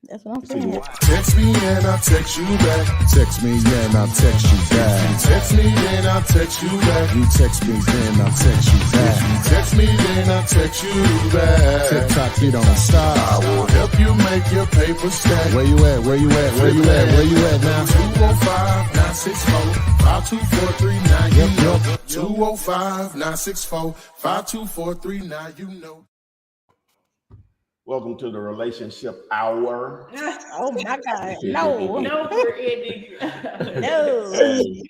That's what I'm saying. Text me and I'll text you back. Text me and I'll text you back. Text me and I'll text you back. You text me then I'll text you back. Text me then I'll text you back. TikTok, you don't stop. I will help you make your paper stack. Where you at? Where you at? Where you at? Where you at now? 205-964-5243. Now you know. 205-964-5243. Now you know. Welcome to the Relationship Hour. Oh my God. No. No, we're ending. No. Hey,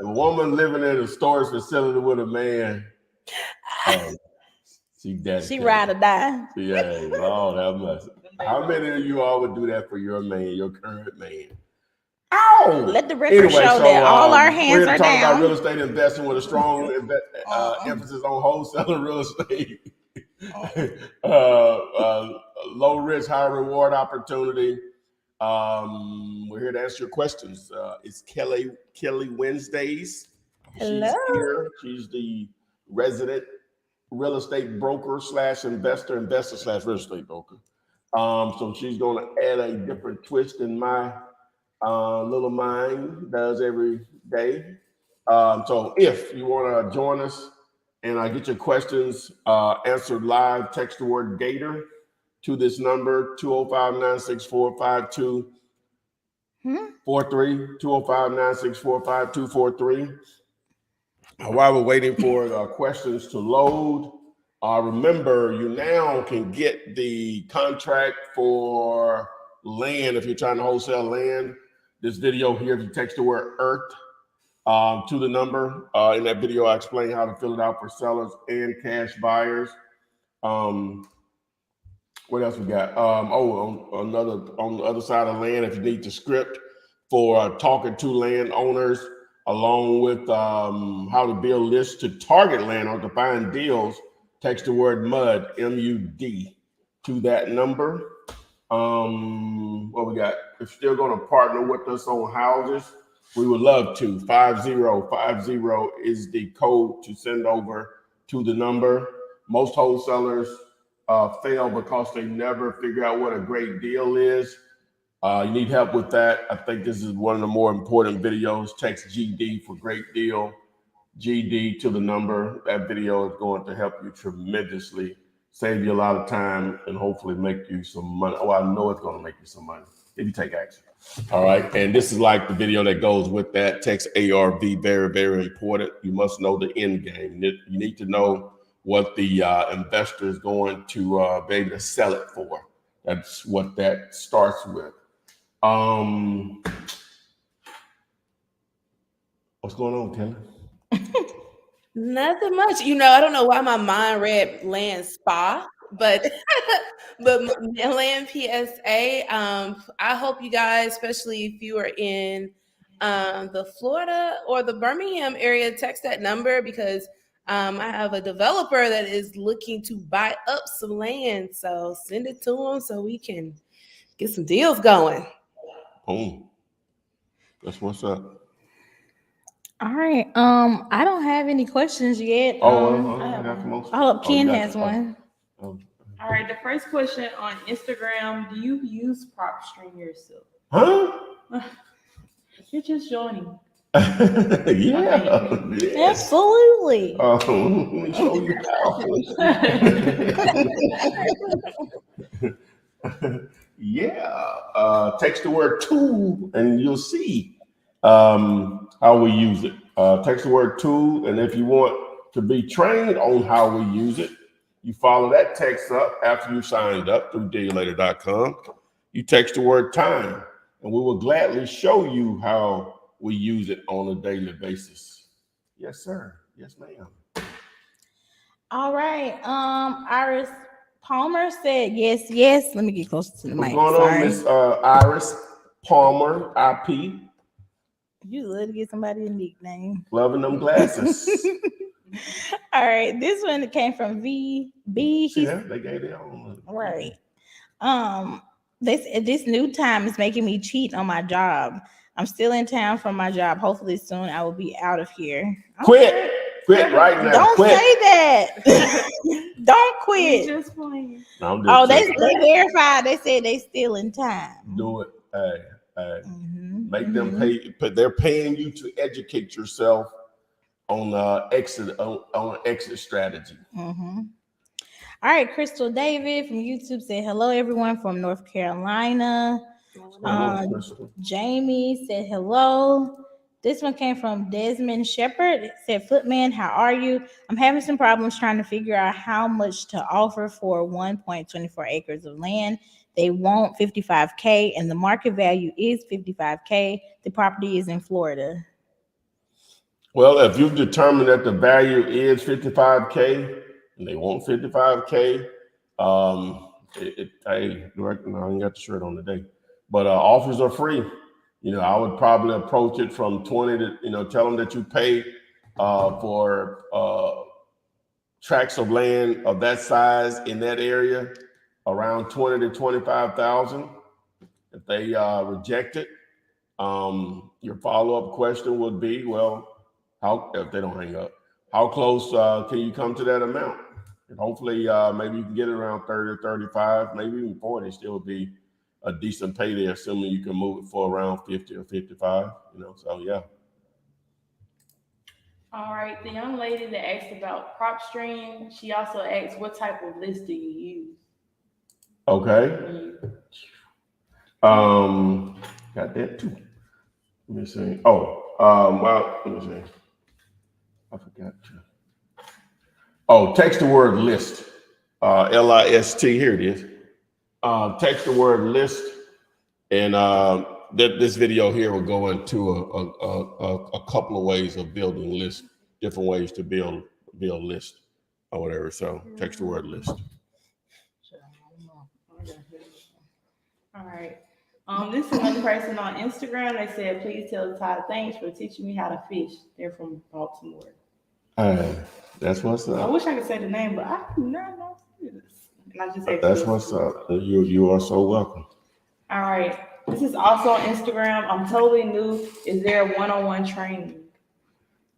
a woman living in a storage facility with a man. She ride or die. Yeah, Lord have mercy. How many of you all would do that for your man, your current man? Ow! Let the record show that all our hands are down. We're talking about real estate investing with a strong emphasis on wholesaling real estate. Low risk, high reward opportunity. We're here to answer your questions. It's Kelly Wednesdays. Hello. She's here. She's the resident real estate broker / investor / real estate broker. So she's going to add a different twist in my little mind does every day. So if you want to join us and I get your questions answered live, text the word Gator to this number, 205-964-5243, 205-964-5243. While we're waiting for the questions to load, remember you now can get the contract for land if you're trying to wholesale land. This video here, if you text the word Earth to the number. In that video, I explain how to fill it out for sellers and cash buyers. What else we got? On the other side of land, if you need the script for talking to landowners, along with how to build lists to target landowners to find deals, text the word MUD, M-U-D, to that number. What we got? If you're still going to partner with us on houses, we would love to. 5050 is the code to send over to the number. Most wholesalers fail because they never figure out what a great deal is. You need help with that. I think this is one of the more important videos. Text GD for great deal. GD to the number. That video is going to help you tremendously, save you a lot of time, and hopefully make you some money. Oh, I know it's going to make you some money if you take action. All right. And this is like the video that goes with that. Text ARV, very, very important. You must know the end game. You need to know what the investor is going to be able to sell it for. That's what that starts with. What's going on, Kelly? Nothing much. I don't know why my mind read land spa, but land PSA. I hope you guys, especially if you are in the Florida or the Birmingham area, text that number because I have a developer that is looking to buy up some land. So send it to him so we can get some deals going. Boom. That's what's up. All right. I don't have any questions yet. Ken has one. All right. The first question on Instagram: do you use PropStream yourself? Huh? You're just joining. Yeah. Absolutely. Let me show you how. Yeah. Text the word tool and you'll see how we use it. Text the word tool, and if you want to be trained on how we use it, you follow that text up after you signed up through diglater.com. You text the word time, and we will gladly show you how we use it on a daily basis. Yes, sir. Yes, ma'am. All right. Iris Palmer said yes. Let me get closer to the mic. What's going on, Miss Iris Palmer, IP? You love to get somebody a nickname. Loving them glasses. All right. This one came from VB. Yeah, they gave their own. Right. This new time is making me cheat on my job. I'm still in town from my job. Hopefully soon I will be out of here. Quit. Quit right now. Don't Quit. say that. Don't quit. Just playing. No, Oh, they verified. They said they still in time. do it. Hey. Make them pay. But they're paying you to educate yourself on on exit strategy. All right, Crystal David from YouTube said hello, everyone from North Carolina. Jamie said hello. This one came from Desmond Shepherd. It said, Footman, how are you? I'm having some problems trying to figure out how much to offer for 1.24 acres of land. They want $55K and the market value is $55K. The property is in Florida. Well, if you've determined that the value is $55K and they want $55K, hey, I ain't got the shirt on today, but offers are free. I would probably approach it from 20 to, tell them that you pay for tracts of land of that size in that area, around 20 to 25,000. If they reject it, your follow-up question would be, well, if they don't hang up, how close can you come to that amount? And hopefully, maybe you can get it around 30 or 35, maybe even 40, still be a decent pay there, assuming you can move it for around 50 or 55, so yeah. All right, the young lady that asked about PropStream, she also asked, what type of list do you use? Okay. Got that too. Let me see. Well, let me see. I forgot to. Text the word list. LIST. Here it is. Text the word list, and this video here will go into a couple of ways of building lists, different ways to build list or whatever. So text the word list. All right. This is another person on Instagram. They said, please tell Todd, thanks for teaching me how to fish. They're from Baltimore. That's what's up. I wish I could say the name, but I do not know this. And I just That's what's up. You are so welcome. All right. This is also on Instagram. I'm totally new. Is there a one-on-one training?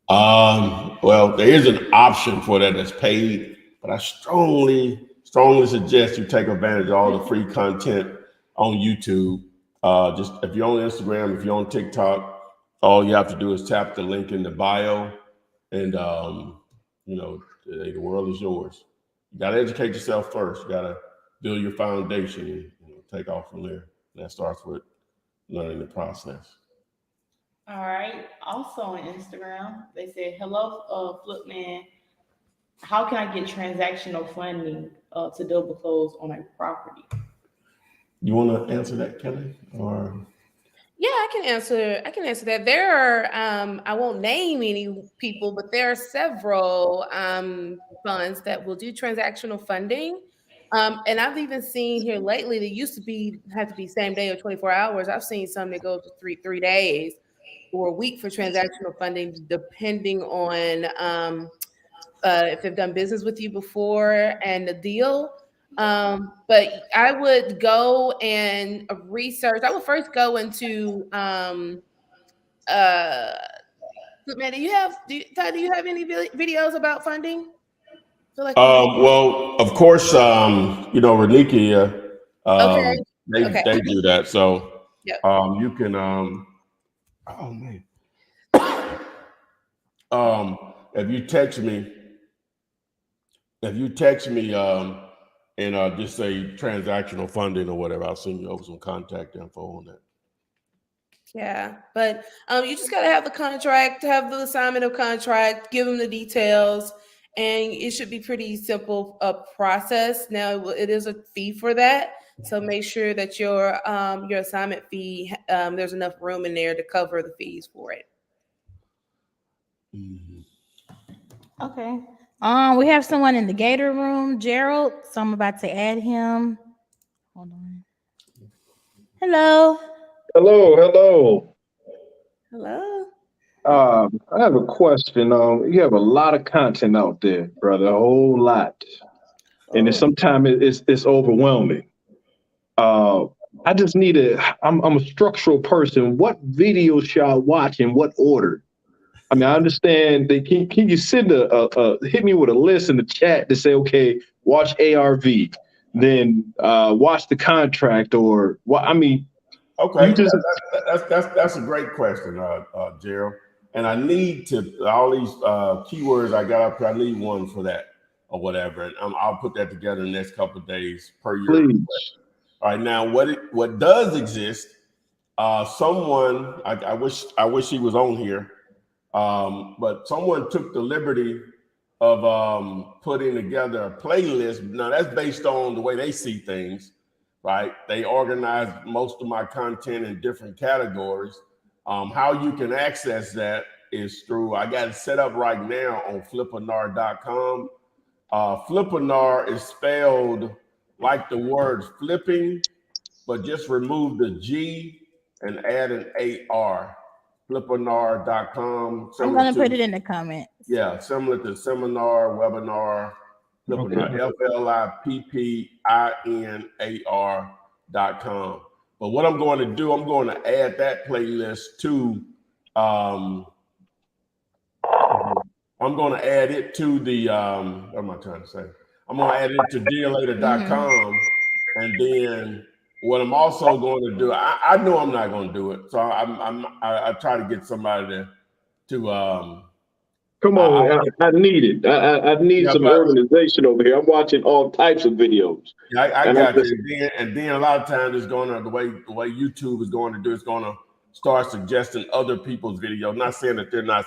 Well, there is an option for that that's paid, but I strongly suggest you take advantage of all the free content on YouTube. Just if you're on Instagram, if you're on TikTok, all you have to do is tap the link in the bio, and the world is yours. You got to educate yourself first. You got to build your foundation and take off from there. And that starts with learning the process. All right. Also on Instagram, they said, hello, Flipman. How can I get transactional funding to double close on a property? You want to answer that, Kelly? Or yeah, I can answer that. There are I won't name any people, but there are several funds that will do transactional funding. And I've even seen here lately, they used to have to be same day or 24 hours. I've seen some that go to three days or a week for transactional funding, depending on if they've done business with you before and the deal. But I would go and research. I would first go into Todd, do you have any videos about funding? Well, of course, Renika, okay. They do that. So yep. You can oh man. If you text me and just say transactional funding or whatever, I'll send you over some contact info on that. Yeah, but you just got to have the contract, have the assignment of contract, give them the details, and it should be pretty simple process. Now, it is a fee for that, so make sure that your assignment fee, there's enough room in there to cover the fees for it. Okay. We have someone in the Gator Room, Gerald. So I'm about to add him. Hold on. Hello. Hello. Hello. I have a question. You have a lot of content out there, brother, a whole lot, and sometimes it's overwhelming. I just need I'm a structural person. What video should I watch in what order? I mean, I understand. Can you send hit me with a list in the chat to say, okay, watch ARV, then watch the contract, or what? I mean, Okay, you just that's a great question, Gerald. And I need to all these keywords I got up here. I need one for that or whatever, and I'll put that together in the next couple of days per your please. request. All right, now what does exist? Someone I wish he was on here, but someone took the liberty of putting together a playlist. Now that's based on the way they see things, right? They organize most of my content in different categories. How you can access that is through, I got it set up right now on flippanar.com. Flippanar is spelled like the word flipping, but just remove the G and add an AR. Flippanar.com. I'm gonna put it in the comments. Yeah, similar to seminar, webinar, Flippanar, FLIPPINAR.com. But what I'm going to do, I'm going to add that playlist to, I'm going to add it to the, what am I trying to say? I'm going to add it to dealator.com. And then what I'm also going to do, I know I'm not going to do it. So I try to get somebody to Come on, I need it. I need some organization over here. I'm watching all types of videos. Yeah, I got you. And then a lot of times it's going to the way YouTube is going to do. It's going to start suggesting other people's videos. Not saying that they're not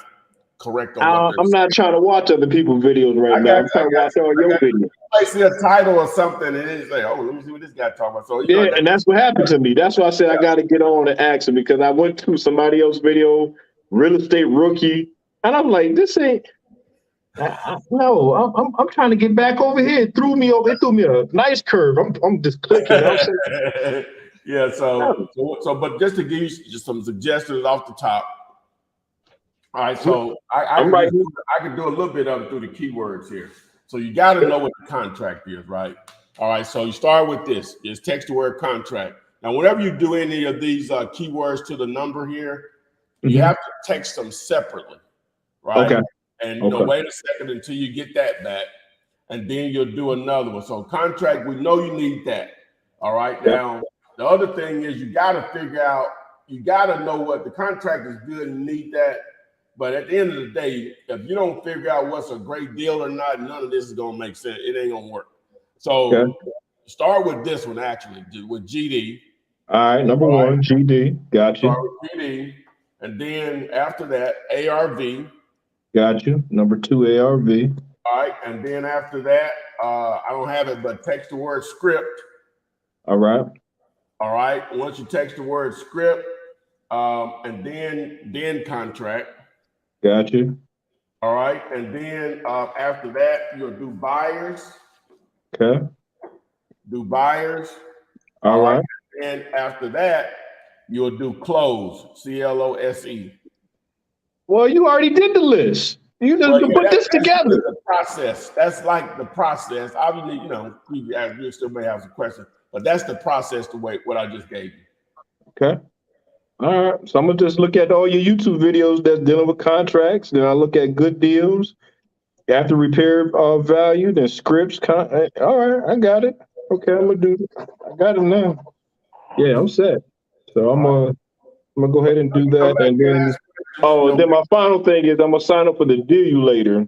correct on what I'm not trying to watch other people's videos right now. I'm trying to watch all your videos. I see a title or something, and it's like, oh, let me see what this guy talking about. So yeah, and that's what happened to me. That's why I said I got to get on and ask him, because I went to somebody else's video, real estate rookie, and I'm like, this ain't. No, I'm trying to get back over here. It threw me a nice curve. I'm just clicking. Yeah. So, but just to give you just some suggestions off the top. All right. So I can do a little bit of it through the keywords here. So you got to know what the contract is, right? All right. So you start with this. It's text to word contract. Now, whenever you do any of these keywords to the number here, you have to text them separately, right? Okay. And wait a second until you get that back, and then you'll do another one. So contract, we know you need that. All right. Yep. Now, the other thing is you got to figure out, you got to know what the contract is good and need that. But at the end of the day, if you don't figure out what's a great deal or not, none of this is going to make sense. It ain't going to work. So start with this one, actually, with GD. All right. Number one, GD. Got you. Start with GD. And then after that, ARV. Got you. Number two, ARV. All right. And then after that, I don't have it, but text the word script. All right. All right. Once you text the word script, and then contract. Got you. All right. And then after that, you'll do buyers. Okay. Do buyers. All right. And after that, you'll do close. CLOSE. Well, you already did the list. You just put this together. The process. That's like the process. Obviously, you still may have some questions, but that's the process to what I just gave you. Okay. All right. So I'm gonna just look at all your YouTube videos that's dealing with contracts. Then I look at good deals, after repair value, then scripts. All right, I got it. Okay, I'm gonna do it. I got it now. Yeah, I'm set. So I'm gonna go ahead and do that, and then and then my final thing is I'm gonna sign up for the deal later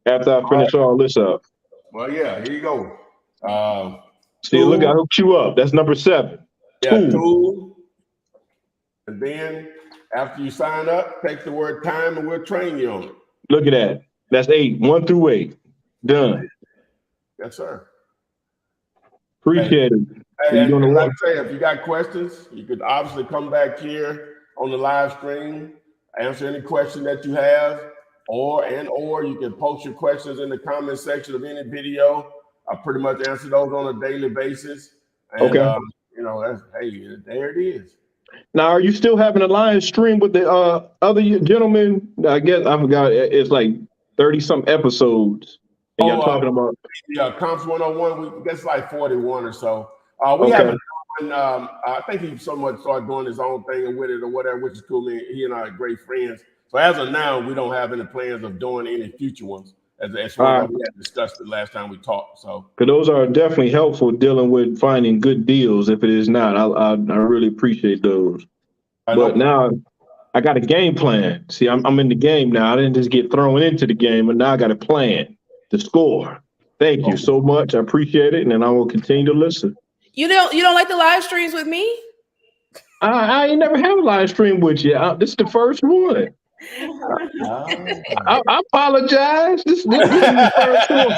after I finish all this up. Well, yeah, here you go. See, look, I hooked you up. That's number 7. Yeah, tool. And then after you sign up, take the word time and we'll train you on it. Look at that. That's 8, 1 through 8. Done. Yes, sir. Appreciate it. And like I say, if you got questions, you could obviously come back here on the live stream, answer any question that you have, or you can post your questions in the comment section of any video. I pretty much answer those on a daily basis. And, there it is. Now, are you still having a live stream with the other gentleman? I guess I forgot. It's like 30-some episodes. And y'all talking about Comps 101. That's like 41 or so. We haven't. I think he somewhat started doing his own thing with it or whatever, which is cool. He and I are great friends. So as of now, we don't have any plans of doing any future ones, as far as we had discussed the last time we talked. So, because those are definitely helpful dealing with finding good deals. If it is not, I really appreciate those. But now I got a game plan. See, I'm in the game now. I didn't just get thrown into the game, but now I got a plan to score. Thank you so much. I appreciate it, and then I will continue to listen. You don't like the live streams with me? I ain't never had a live stream with you. This is the first one. I apologize. This is the first one.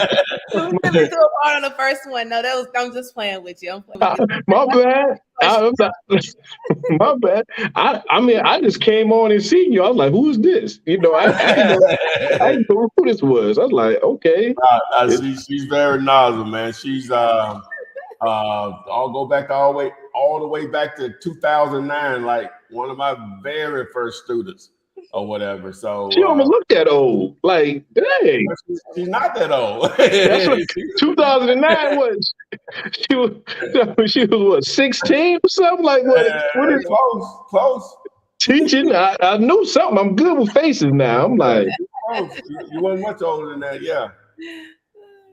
Who really threw a part on the first one? No, I'm just playing with you. My bad. My bad. I mean, I just came on and seen you. I was like, "Who is this?" You know, I didn't know who this was. I was like, "Okay." She's very knowledgeable, man. She's I'll go back all the way back to 2009, like one of my very first students or whatever. So she almost looked that old. Like, dang, she's not that old. That's what 2009 was. She was what, 16 or something? Like what is close teaching? I knew something. I'm good with faces now. I'm like, you weren't much older than that, yeah.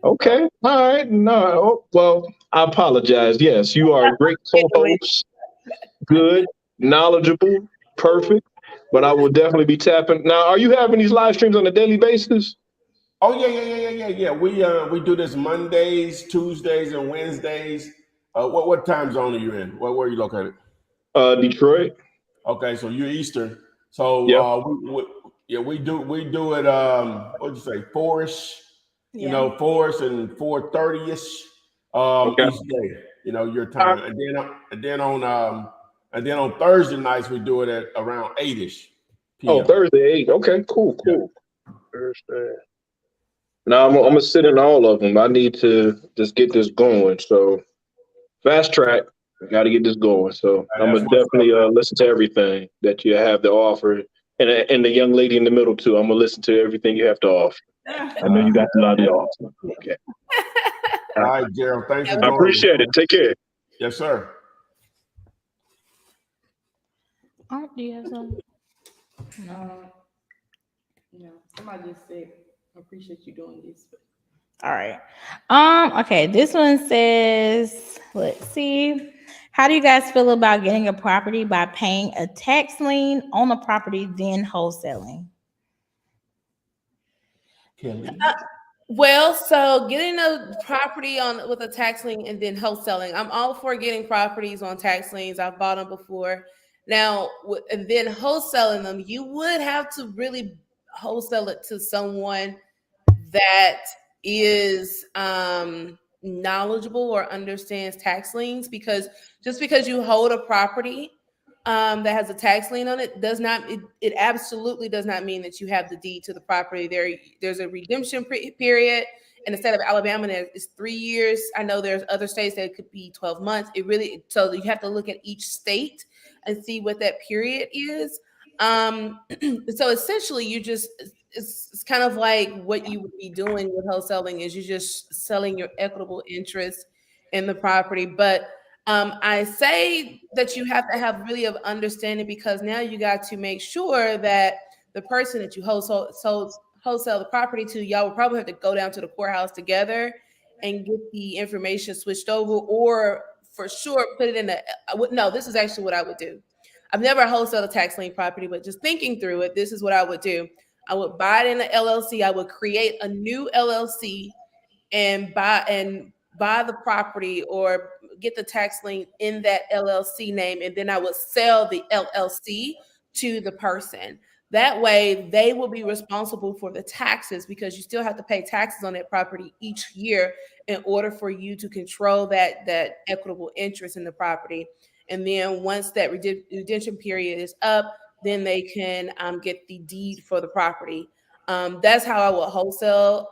Okay, all right. No, well, I apologize. Yes, you are a great co-host. Good, knowledgeable, perfect. But I will definitely be tapping. Now, are you having these live streams on a daily basis? Oh yeah. We do this Mondays, Tuesdays, and Wednesdays. What time zone are you in? Where are you located? Detroit. Okay, so you're Eastern. So we do it. What'd you say? 4ish. You know, 4ish and 4:30ish each day. You know, your time, and then on Thursday nights we do it at around 8ish. PM. Oh, Thursday 8. Okay, cool. Yeah. Thursday. Now I'm gonna sit in all of them. I need to just get this going. So fast track. Got to get this going. So I'm gonna definitely listen to everything that you have to offer, and the young lady in the middle too. I'm gonna listen to everything you have to offer. I know you got a lot to offer. Okay. All right, Gerald. Thanks for joining. I appreciate it. Take care. Yes, sir. Do you have something? No. Somebody just said, I appreciate you doing this. All right. Okay, this one says, let's see. How do you guys feel about getting a property by paying a tax lien on the property, then wholesaling? Well, so getting a property with a tax lien and then wholesaling. I'm all for getting properties on tax liens. I've bought them before. Now, and then wholesaling them, you would have to really wholesale it to someone that is knowledgeable or understands tax liens, because just because you hold a property that has a tax lien on it it absolutely does not mean that you have the deed to the property. There's a redemption period. In the state of Alabama, it's 3 years. I know there's other states that it could be 12 months. So you have to look at each state and see what that period is. So essentially it's kind of like what you would be doing with wholesaling is you're just selling your equitable interest in the property. But I say that you have to have really of understanding, because now you got to make sure that the person that you wholesale the property to, y'all will probably have to go down to the courthouse together and get the information switched over, or for sure put it in this is actually what I would do. I've never wholesaled a tax lien property, but just thinking through it, this is what I would do. I would buy it in an LLC. I would create a new LLC and buy the property or get the tax lien in that LLC name, and then I would sell the LLC to the person. That way, they will be responsible for the taxes, because you still have to pay taxes on that property each year in order for you to control that equitable interest in the property. And then once that redemption period is up, then they can get the deed for the property. That's how I would wholesale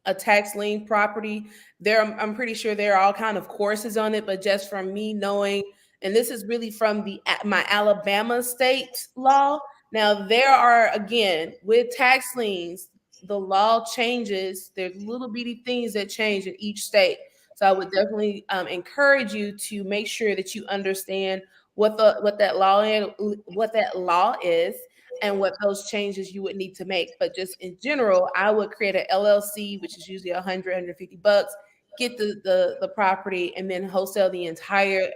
a tax lien property. I'm pretty sure there are all kind of courses on it, but just from me knowing, and this is really from my Alabama state law. Now there are, again, with tax liens, the law changes. There's little bitty things that change in each state. So I would definitely encourage you to make sure that you understand what that law is, and what those changes you would need to make. But just in general, I would create an LLC, which is usually $100-$150, get the property, and then wholesale the entire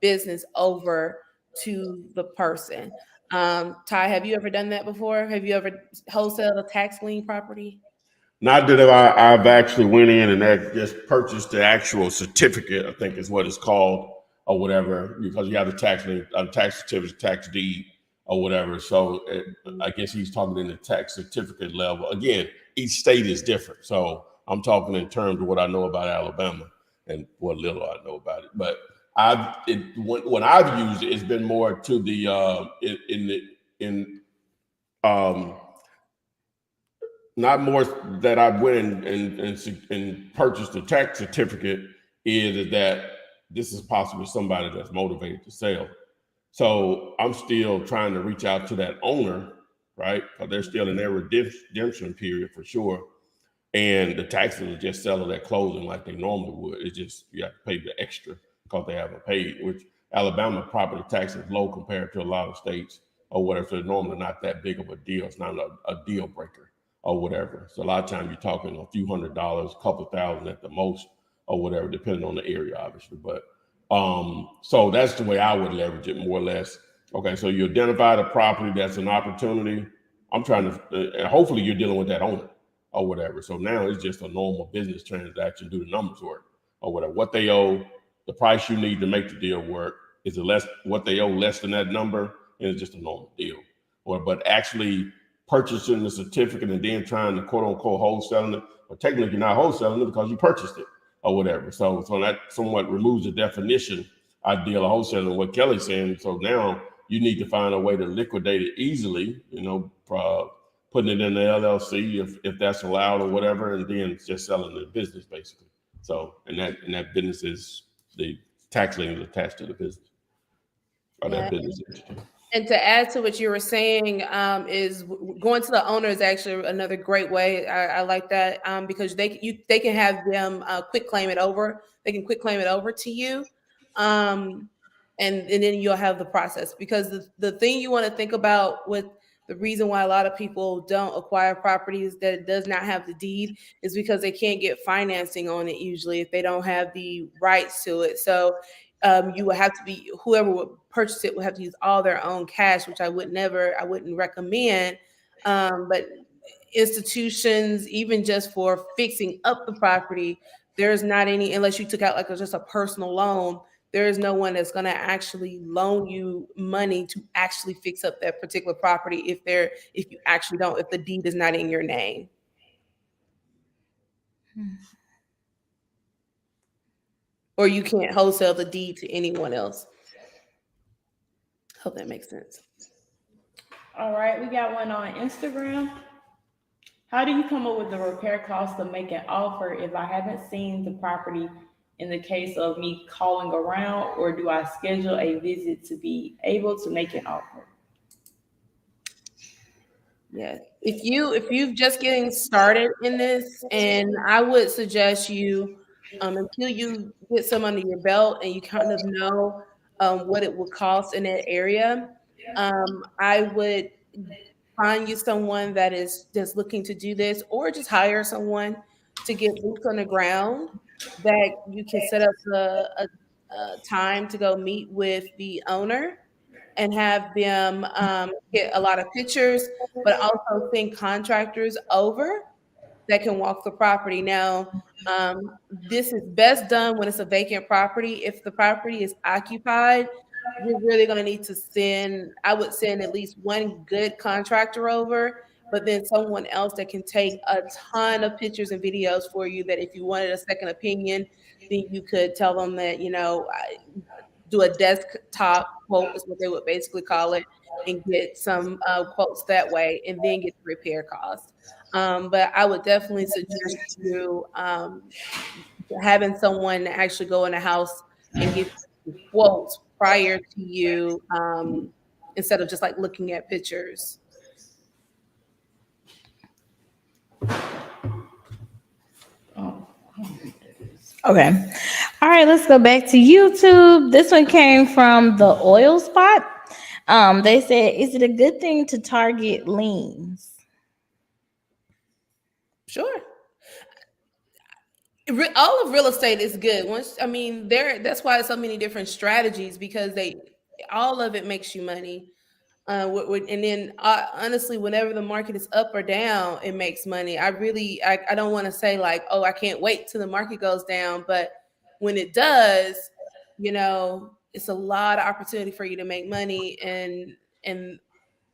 business over to the person. Ty, have you ever done that before? Have you ever wholesaled a tax lien property? Not that I've actually went in and just purchased the actual certificate, I think is what it's called, or whatever, because you have the tax lien, tax certificate, tax deed, or whatever. So I guess he's talking in the tax certificate level. Again, each state is different. So I'm talking in terms of what I know about Alabama and what little I know about it. But when I've used it, it's been more to the not more that I went and purchased a tax certificate, is that this is possibly somebody that's motivated to sell. So I'm still trying to reach out to that owner, right? Because they're still in their redemption period for sure. And the taxes are just selling at closing like they normally would. It's just you have to pay the extra because they haven't paid, which Alabama property tax is low compared to a lot of states or whatever. So it's normally not that big of a deal. It's not a deal breaker or whatever. So a lot of times you're talking a few $100s, a couple thousand at the most or whatever, depending on the area, obviously. But so that's the way I would leverage it, more or less. Okay, so you identify the property that's an opportunity. I'm trying to, and hopefully you're dealing with that owner or whatever. So now it's just a normal business transaction, do the numbers work or whatever. What they owe, the price you need to make the deal work, is it less, what they owe less than that number, and it's just a normal deal. But actually purchasing the certificate and then trying to quote unquote wholesaling it, but technically you're not wholesaling it because you purchased it or whatever. So that somewhat removes the definition ideal of wholesaling, what Kelly's saying. So now you need to find a way to liquidate it easily, putting it in the LLC if that's allowed or whatever, and then just selling the business basically. So and that business is, the tax lien is attached to the business or that business entity. And to add to what you were saying, is going to the owner is actually another great way. I like that because they can have them quick claim it over. They can quick claim it over to you, and then you'll have the process. Because the thing you want to think about with the reason why a lot of people don't acquire properties that does not have the deed is because they can't get financing on it usually if they don't have the rights to it. So you would have to be, whoever would purchase it would have to use all their own cash, which I wouldn't recommend. But institutions, even just for fixing up the property, there's not any, unless you took out like just a personal loan, there is no one that's going to actually loan you money to actually fix up that particular property if the deed is not in your name. Or you can't wholesale the deed to anyone else. Hope that makes sense. All right, we got one on Instagram. How do you come up with the repair cost to make an offer if I haven't seen the property in the case of me calling around, or do I schedule a visit to be able to make an offer? Yeah, if you're just getting started in this, and I would suggest you, until you get some under your belt and you kind of know what it will cost in that area, I would find you someone that is just looking to do this, or just hire someone to get boots on the ground that you can set up a time to go meet with the owner and have them get a lot of pictures, but also send contractors over that can walk the property. Now, this is best done when it's a vacant property. If the property is occupied, you're really going to need to I would send at least one good contractor over, but then someone else that can take a ton of pictures and videos for you, that if you wanted a second opinion, then you could tell them that, do a desktop quote is what they would basically call it, and get some quotes that way, and then get the repair cost. But I would definitely suggest you having someone actually go in the house and get quotes prior to you, instead of just like looking at pictures. Okay. All right, let's go back to YouTube. This one came from the oil spot. They said, is it a good thing to target liens? Sure. All of real estate is good. That's why there's so many different strategies, because all of it makes you money. And then honestly, whenever the market is up or down, it makes money. I don't want to say like, oh, I can't wait till the market goes down, but when it does, it's a lot of opportunity for you to make money, and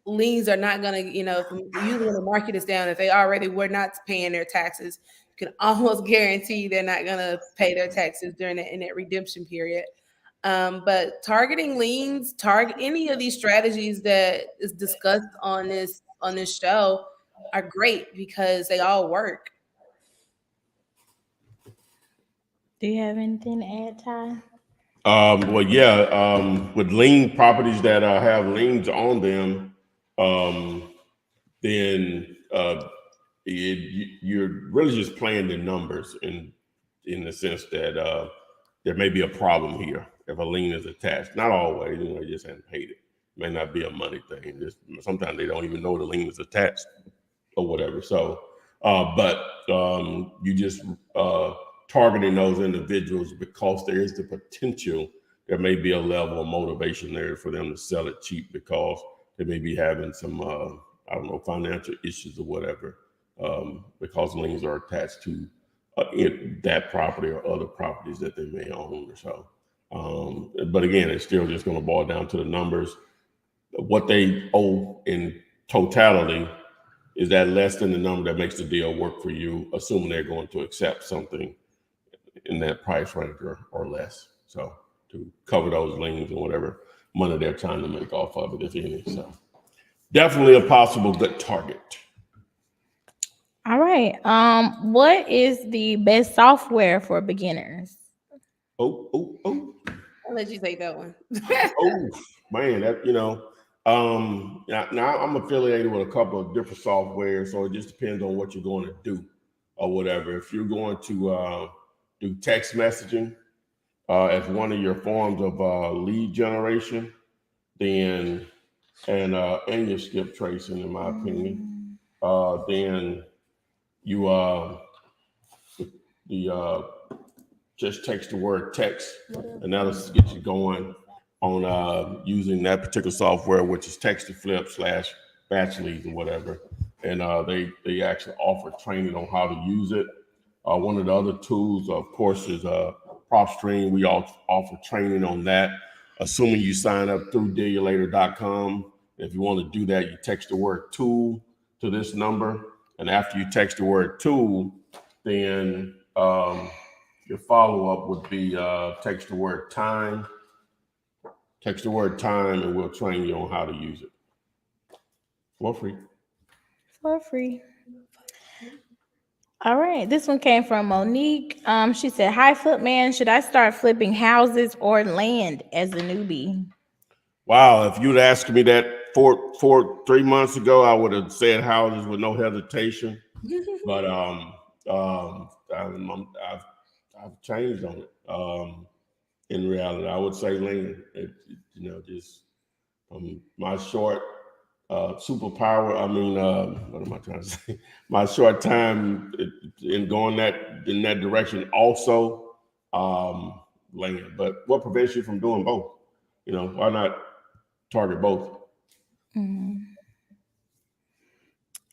liens are not going to, usually when the market is down, if they already were not paying their taxes, you can almost guarantee they're not going to pay their taxes in that redemption period. But targeting liens, target any of these strategies that is discussed on this show are great because they all work. Do you have anything to add, Ty? Well, yeah, with lien properties that have liens on them, then you're really just playing the numbers in the sense that there may be a problem here if a lien is attached. Not always, they just haven't paid it. It may not be a money thing. Sometimes they don't even know the lien is attached or whatever. So, but you just targeting those individuals because there is the potential there may be a level of motivation there for them to sell it cheap because they may be having some financial issues or whatever, because liens are attached to that property or other properties that they may own. So, but again, it's still just going to boil down to the numbers. What they owe in totality, is that less than the number that makes the deal work for you, assuming they're going to accept something in that price range or less. So to cover those liens and whatever money they're trying to make off of it, if any. So definitely a possible good target. All right. What is the best software for beginners? I'll let you take that one. Man, that now I'm affiliated with a couple of different software, so it just depends on what you're going to do or whatever. If you're going to do text messaging as one of your forms of lead generation, then and your skip tracing, in my opinion, then you just text the word text, and that'll get you going on using that particular software, which is Text to Flip / batch leads and whatever. And they actually offer training on how to use it. One of the other tools, of course, is PropStream. We all offer training on that, assuming you sign up through dealulator.com. If you want to do that, you text the word tool to this number. And after you text the word tool, then your follow-up would be text the word time. Text the word time, and we'll train you on how to use it for free. For free. All right. This one came from Monique. She said, "Hi, Flipman. Should I start flipping houses or land as a newbie?" Wow, if you'd asked me that 3 months ago, I would have said houses with no hesitation. But I've changed on it. In reality, I would say land. Just from my short superpower. What am I trying to say? My short time in going in that direction, also land. But what prevents you from doing both? Why not target both? Mm-hmm.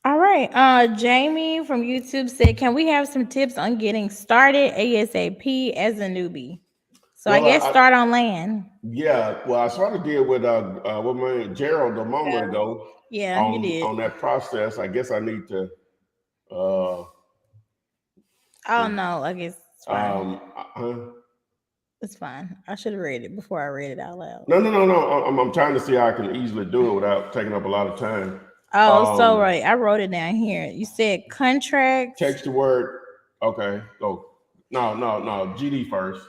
All right. Jamie from YouTube said, "Can we have some tips on getting started ASAP as a newbie?" So I guess start on land. Yeah, well, I sort of did with Gerald a moment ago. Yeah, you did. On that process. I guess I need to. Oh no, I guess it's fine. It's fine. I should have read it before I read it out loud. No. I'm trying to see how I can easily do it without taking up a lot of time. Oh, so right. I wrote it down here. You said contract. Text the word. Okay. Go. No. GD first.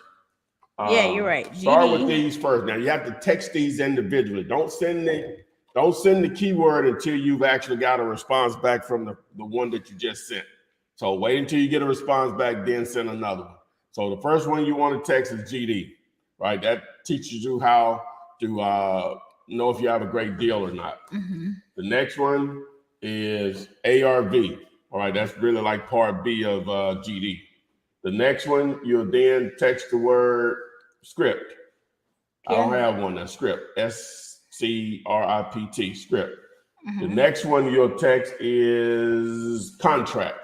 Yeah, you're right. Start with these first. Now you have to text these individually. Don't send the keyword until you've actually got a response back from the one that you just sent. So wait until you get a response back, then send another one. So the first one you want to text is GD, right? That teaches you how to know if you have a great deal or not. Mm-hmm. The next one is ARV. All right, that's really like part B of GD. The next one, you'll then text the word script. I don't have one that's script. SCRIPT, script. Mm-hmm. The next one you'll text is contract.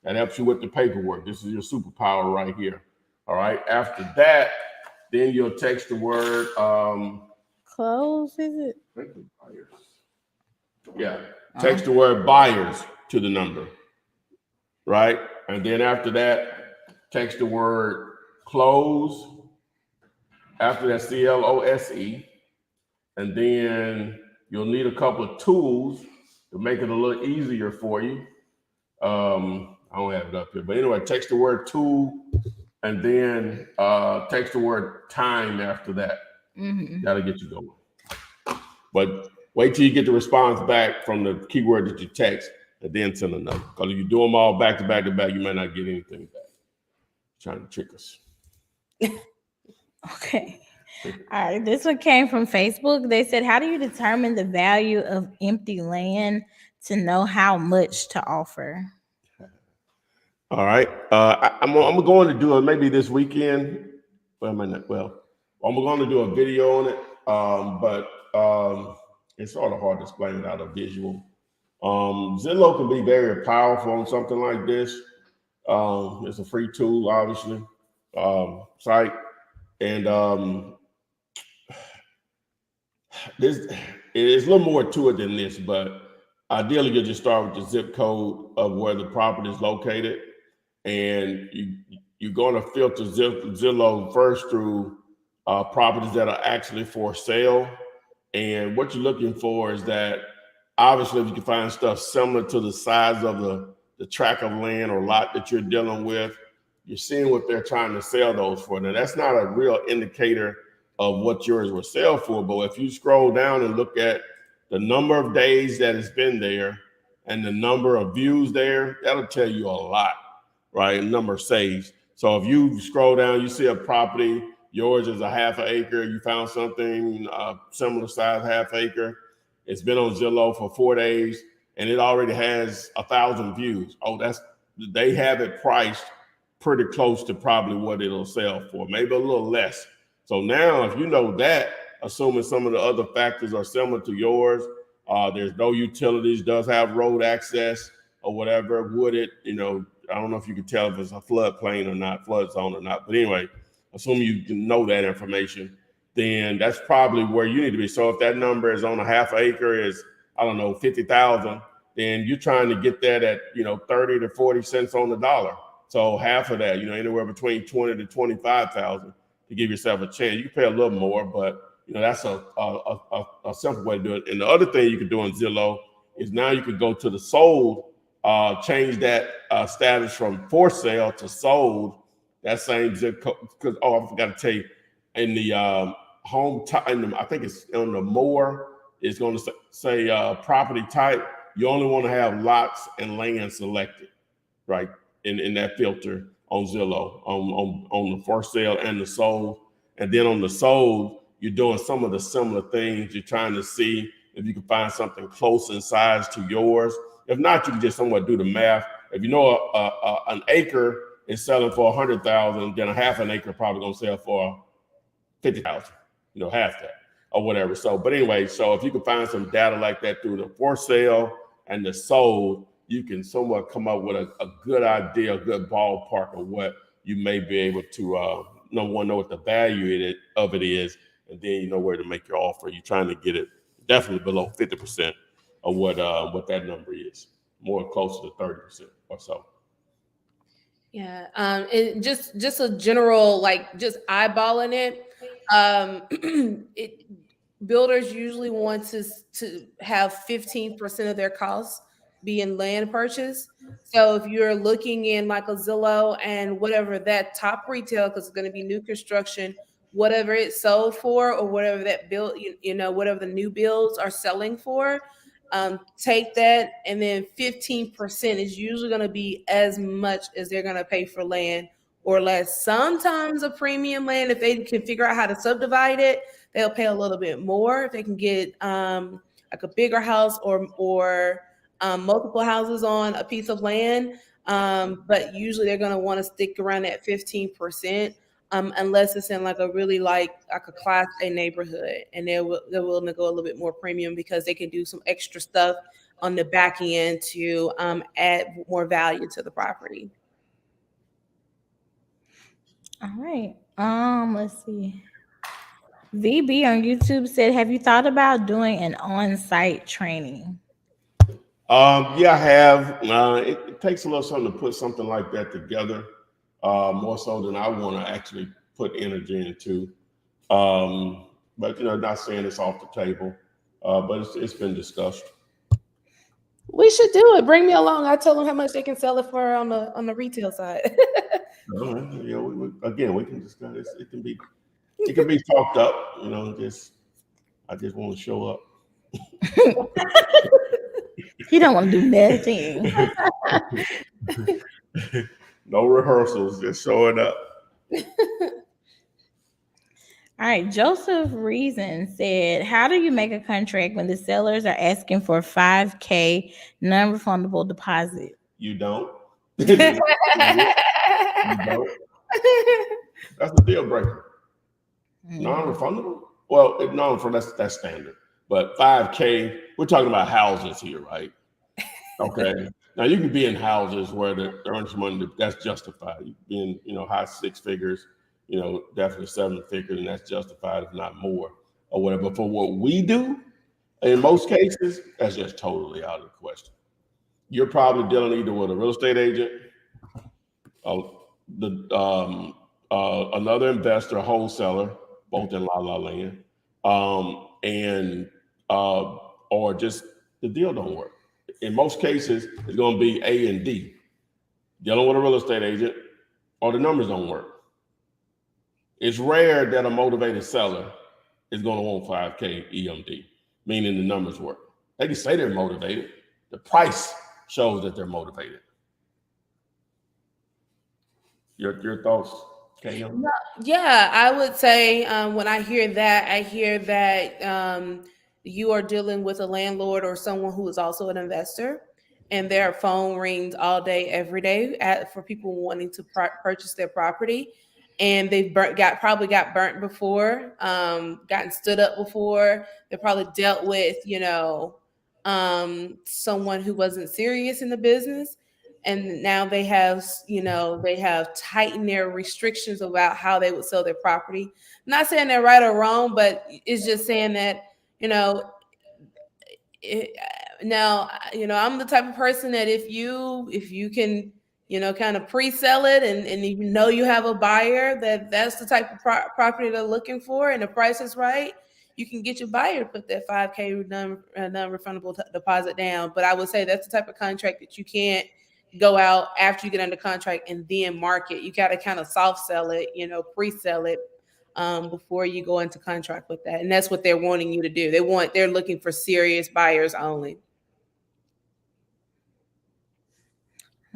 That helps you with the paperwork. This is your superpower right here. All right. After that, then you'll text the word close, is it? Yeah. Text the word buyers to the number. Right. And then after that, text the word close. After that, CLOSE. And then you'll need a couple of tools to make it a little easier for you. I don't have it up here, but anyway, text the word tool and then text the word time after that. Mm-hmm. That'll get you going. But wait till you get the response back from the keyword that you text and then send another. Because if you do them all back to back to back, you may not get anything back. Trying to trick us. Okay. All right. This one came from Facebook. They said, how do you determine the value of empty land to know how much to offer? All right. I'm going to do it maybe this weekend. Well, I'm going to do a video on it. But it's sort of hard to explain without a visual. Zillow can be very powerful on something like this. It's a free tool, obviously, site. And there's a little more to it than this, but ideally you'll just start with the zip code of where the property is located. And you're going to filter Zillow first through properties that are actually for sale. And what you're looking for is that obviously if you can find stuff similar to the size of the tract of land or lot that you're dealing with, you're seeing what they're trying to sell those for. Now, that's not a real indicator of what yours will sell for, but if you scroll down and look at the number of days that it's been there and the number of views there, that'll tell you a lot, right? Number of saves. So if you scroll down, you see a property, yours is a half an acre, you found something similar size, half acre. It's been on Zillow for 4 days and it already has 1,000 views. Oh, they have it priced pretty close to probably what it'll sell for, maybe a little less. So now if you know that, assuming some of the other factors are similar to yours, there's no utilities, does have road access or whatever, wooded, I don't know if you can tell if it's a floodplain or not, flood zone or not. But anyway, assuming you can know that information, then that's probably where you need to be. So if that number is on a half acre is, 50,000, then you're trying to get that at, 30 to 40 cents on the dollar. So half of that, anywhere between 20 to 25,000 to give yourself a chance. You can pay a little more, but that's a simple way to do it. And the other thing you can do on Zillow is now you can go to the sold, change that status from for sale to sold. That same zip code, because I forgot to tell you, in the I think it's on the more, it's going to say property type. You only want to have lots and land selected, right? In that filter on Zillow, on the for sale and the sold. And then on the sold, you're doing some of the similar things. You're trying to see if you can find something close in size to yours. If not, you can just somewhat do the math. If you know an acre is selling for 100,000, then a half an acre probably gonna sell for 50,000, half that or whatever. So, but anyway, so if you can find some data like that through the for sale and the sold, you can somewhat come up with a good idea, a good ballpark of what you may be able to, number one, know what the value of it is, and then you know where to make your offer. You're trying to get it definitely below 50% of what that number is, more closer to 30% or so. Yeah, and just a general, just eyeballing it, builders usually want to have 15% of their costs be in land purchase. So if you're looking in like a Zillow and whatever that top retail, because it's going to be new construction, whatever it's sold for or whatever that build, whatever the new builds are selling for, take that, and then 15% is usually going to be as much as they're going to pay for land or less. Sometimes a premium land, if they can figure out how to subdivide it, they'll pay a little bit more. If they can get like a bigger house or multiple houses on a piece of land. But usually they're going to want to stick around at 15%. Unless it's in like a really like a class A neighborhood, and they're willing to go a little bit more premium because they can do some extra stuff on the back end to add more value to the property. All right. Let's see. VB on YouTube said, "Have you thought about doing an on-site training?" Yeah, I have. It takes a little something to put something like that together, more so than I want to actually put energy into. But not saying it's off the table, but it's been discussed. We should do it. Bring me along. I tell them how much they can sell it for on the retail side. We can discuss it. It can be talked up. I just want to show up. You don't want to do nothing. No rehearsals, just showing up. All right. Joseph Reason said, "How do you make a contract when the sellers are asking for $5,000 non-refundable deposit?" You don't. You don't. That's a deal breaker. Non-refundable? Well, that's standard. But $5,000, we're talking about houses here, right? Okay. Now you can be in houses where they're earning money that's justified. You can be in, high six figures, definitely 7 figures, and that's justified, if not more, or whatever. But for what we do, in most cases, that's just totally out of the question. You're probably dealing either with a real estate agent, another investor, a wholesaler, both in La La Land, or just the deal don't work. In most cases, it's going to be A and D, dealing with a real estate agent, or the numbers don't work. It's rare that a motivated seller is going to want $5,000 EMD, meaning the numbers work. They can say they're motivated. The price shows that they're motivated. Your thoughts, Kayla? Yeah, I would say when I hear that you are dealing with a landlord or someone who is also an investor, and their phone rings all day, every day for people wanting to purchase their property, and they've probably got burnt before, gotten stood up before. They probably dealt with someone who wasn't serious in the business. And now they have tightened their restrictions about how they would sell their property. I'm not saying they're right or wrong, but it's just saying that, now, I'm the type of person that if you can, kind of pre-sell it and you have a buyer that's the type of property they're looking for and the price is right, you can get your buyer to put that $5,000 non-refundable deposit down. But I would say that's the type of contract that you can't go out after you get under contract and then market. You got to kind of soft sell it, pre-sell it before you go into contract with that. And that's what they're wanting you to do. They're looking for serious buyers only.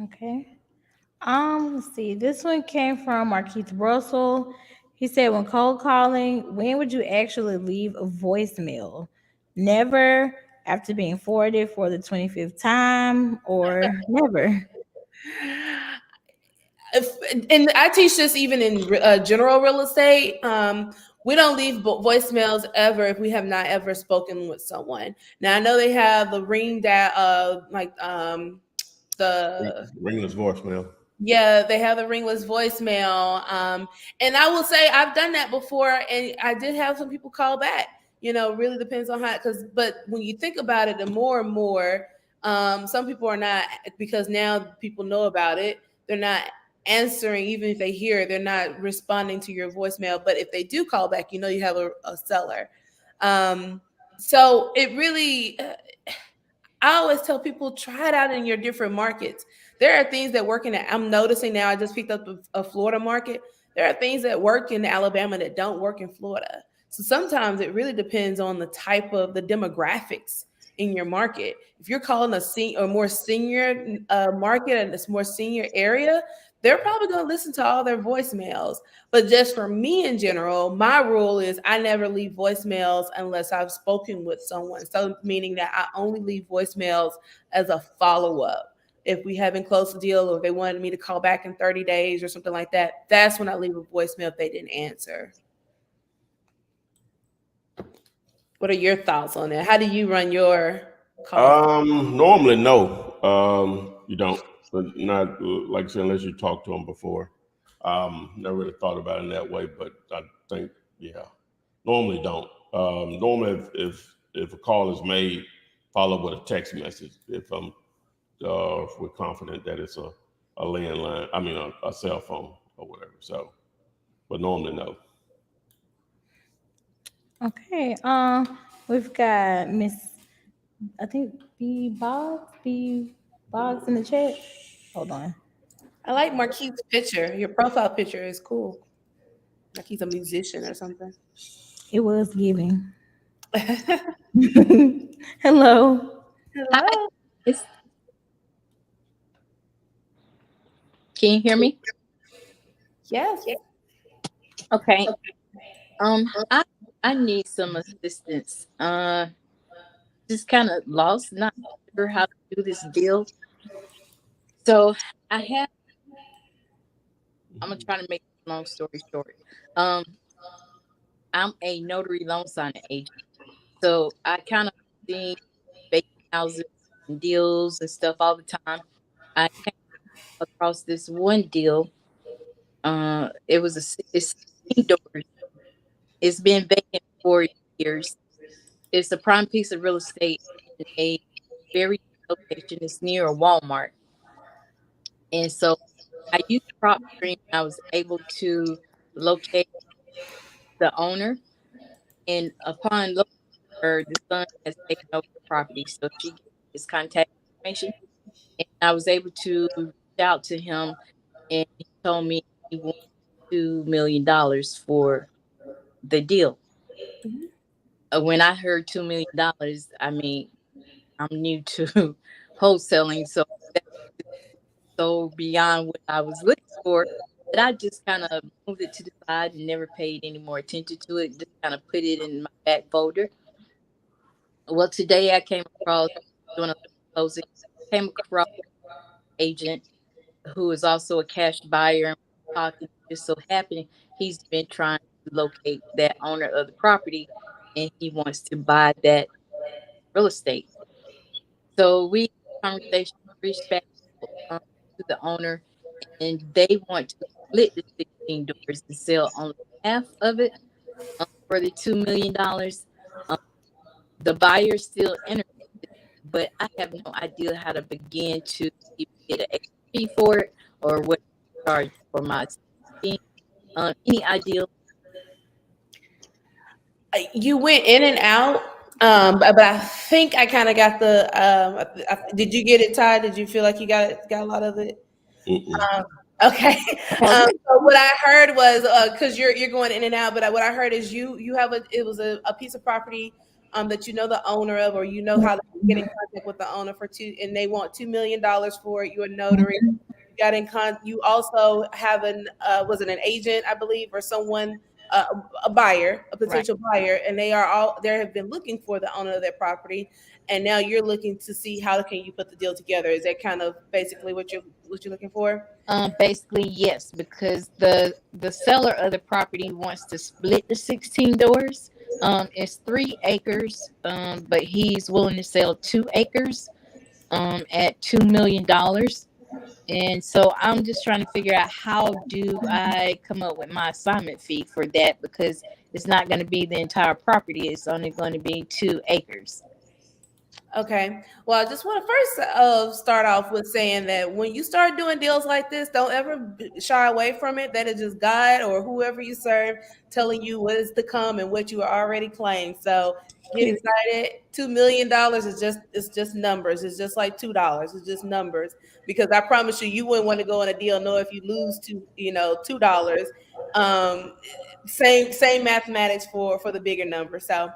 Okay. Let's see. This one came from Markeith Russell. He said, "When cold calling, when would you actually leave a voicemail? Never, after being forwarded for the 25th time, or never?" And I teach this even in general real estate. We don't leave voicemails ever if we have not ever spoken with someone. Now I know they have the the ringless voicemail. Yeah, they have the ringless voicemail. And I will say I've done that before, and I did have some people call back. Really depends on but when you think about it, the more and more, some people are not, because now people know about it. They're not answering, even if they hear it, they're not responding to your voicemail. But if they do call back, you have a seller. So it really, I always tell people, try it out in your different markets. There are things that work I'm noticing now, I just picked up a Florida market. There are things that work in Alabama that don't work in Florida. So sometimes it really depends on the type of the demographics in your market. If you're calling a more senior market and it's more senior area, they're probably going to listen to all their voicemails. But just for me in general, my rule is I never leave voicemails unless I've spoken with someone. So meaning that I only leave voicemails as a follow-up. If we haven't closed the deal, or if they wanted me to call back in 30 days or something like that, that's when I leave a voicemail if they didn't answer. What are your thoughts on that? How do you run your calls? Normally, no. You don't, but not like I said, unless you talk to them before. Never really thought about it in that way, but I think, yeah, normally don't. Normally, if a call is made, follow with a text message. If we're confident that it's a landline, I mean a cell phone or whatever. So, but normally no. Okay. We've got Miss, I think B Boggs in the chat. Hold on. I like Marquis's picture. Your profile picture is cool. Like he's a musician or something. It was giving. Hello. Hello. Can you hear me? Yes. Okay. I need some assistance. Just kind of lost, not sure how to do this deal. So I'm gonna try to make a long story short. I'm a notary loan signing agent. So I kind of see vacant houses and deals and stuff all the time. I came across this one deal. It's 16 doors. It's been vacant for years. It's a prime piece of real estate in a very good location. It's near a Walmart. And so I used PropStream. I was able to locate the owner. And upon locating her, the son has taken over the property. So she gave his contact information. And I was able to reach out to him. And he told me he wanted $2 million for the deal. When I heard $2 million, I mean, I'm new to wholesaling, so that's so beyond what I was looking for. But I just kind of moved it to the side and never paid any more attention to it. Just kind of put it in my back folder. Well, today I came across doing a closing. Came across an agent who is also a cash buyer. And talking, just so happened he's been trying to locate that owner of the property, and he wants to buy that real estate. So we conversation reached back to the owner, and they want to split the 16 doors and sell only half of it for the $2 million. The buyer still interested, but I have no idea how to begin to even get an fee for it or what to charge for my scheme. Any idea? You went in and out, but I think I kind of got the. Did you get it, Todd? Did you feel like you got a lot of it? Okay. So what I heard was because you're going in and out, but what I heard is you have it was a piece of property that you know the owner of, or you know how to get in contact with the owner for and they want $2 million for it. You're a notary. You got in you also have was it an agent, I believe, or someone, a buyer, a potential buyer, and they have been looking for the owner of their property, and now you're looking to see how can you put the deal together. Is that kind of basically what you're looking for? Basically, yes, because the seller of the property wants to split the 16 doors. It's 3 acres, but he's willing to sell 2 acres at $2 million. And so I'm just trying to figure out how do I come up with my assignment fee for that, because it's not going to be the entire property. It's only going to be 2 acres. Okay. Well, I just want to first start off with saying that when you start doing deals like this, don't ever shy away from it. That is just God or whoever you serve telling you what is to come and what you are already claimed. So get excited. $2 million is just numbers. It's just like $2. It's just numbers. Because I promise you, you wouldn't want to go in a deal know if you lose $2. Same mathematics for the bigger number. So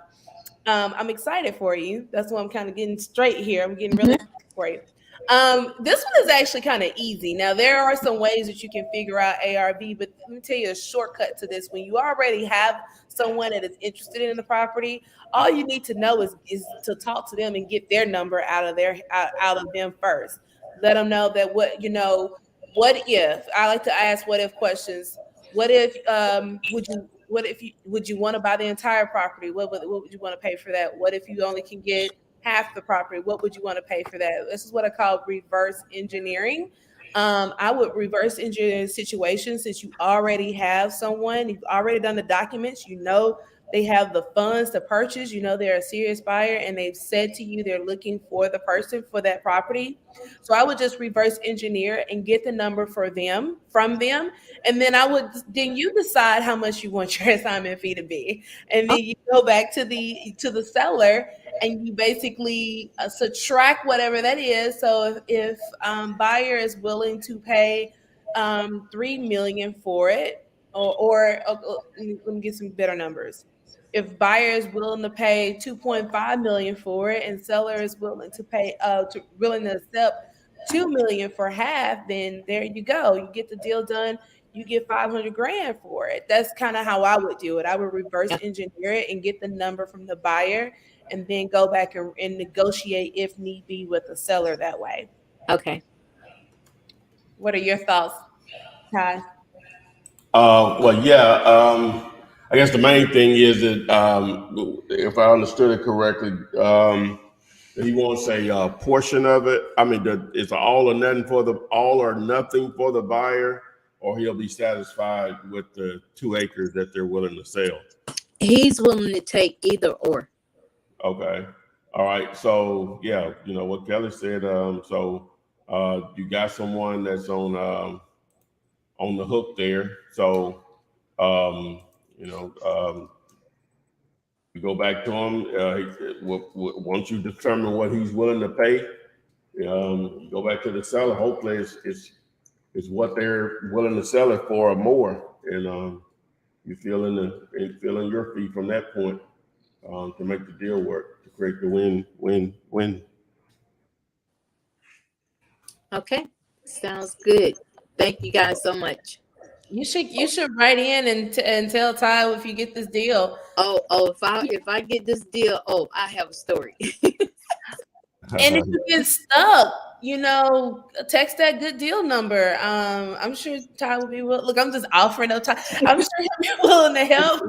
I'm excited for you. That's why I'm kind of getting straight here. I'm getting really excited for you. This one is actually kind of easy. Now, there are some ways that you can figure out ARV, but let me tell you a shortcut to this. When you already have someone that is interested in the property, all you need to know is to talk to them and get their number out of them first. Let them know that what if, I like to ask what if questions. What if would you want to buy the entire property? What would you want to pay for that? What if you only can get half the property? What would you want to pay for that? This is what I call reverse engineering. I would reverse engineer the situation since you already have someone, you've already done the documents, they have the funds to purchase, they're a serious buyer, and they've said to you they're looking for the person for that property. So I would just reverse engineer and get the number from them, and then you decide how much you want your assignment fee to be, and then you go back to the seller and you basically subtract whatever that is. So if buyer is willing to pay $3 million for it, or let me get some better numbers. If buyer is willing to pay $2.5 million for it, and seller is willing to pay willing to accept $2 million for half, then there you go. You get the deal done. You get $500,000 for it. That's kind of how I would do it. I would reverse engineer it and get the number from the buyer, and then go back and negotiate if need be with the seller that way. Okay. What are your thoughts, Ty? Well, yeah. I guess the main thing is that if I understood it correctly, he wants a portion of it. I mean, it's all or nothing for the buyer, or he'll be satisfied with the 2 acres that they're willing to sell. He's willing to take either or. Okay. All right. So yeah, what Kelly said. So you got someone that's on the hook there. So you go back to him. Once you determine what he's willing to pay, you go back to the seller. Hopefully, it's what they're willing to sell it for or more, and you feeling your fee from that point to make the deal work, to create the win-win-win. Okay, sounds good. Thank you guys so much. You should write in and tell Ty if you get this deal. Oh, if I get this deal, I have a story. And if you get stuck, text that good deal number. I'm sure Ty will be willing. Look, I'm just offering up Ty. I'm sure he'll be willing to help.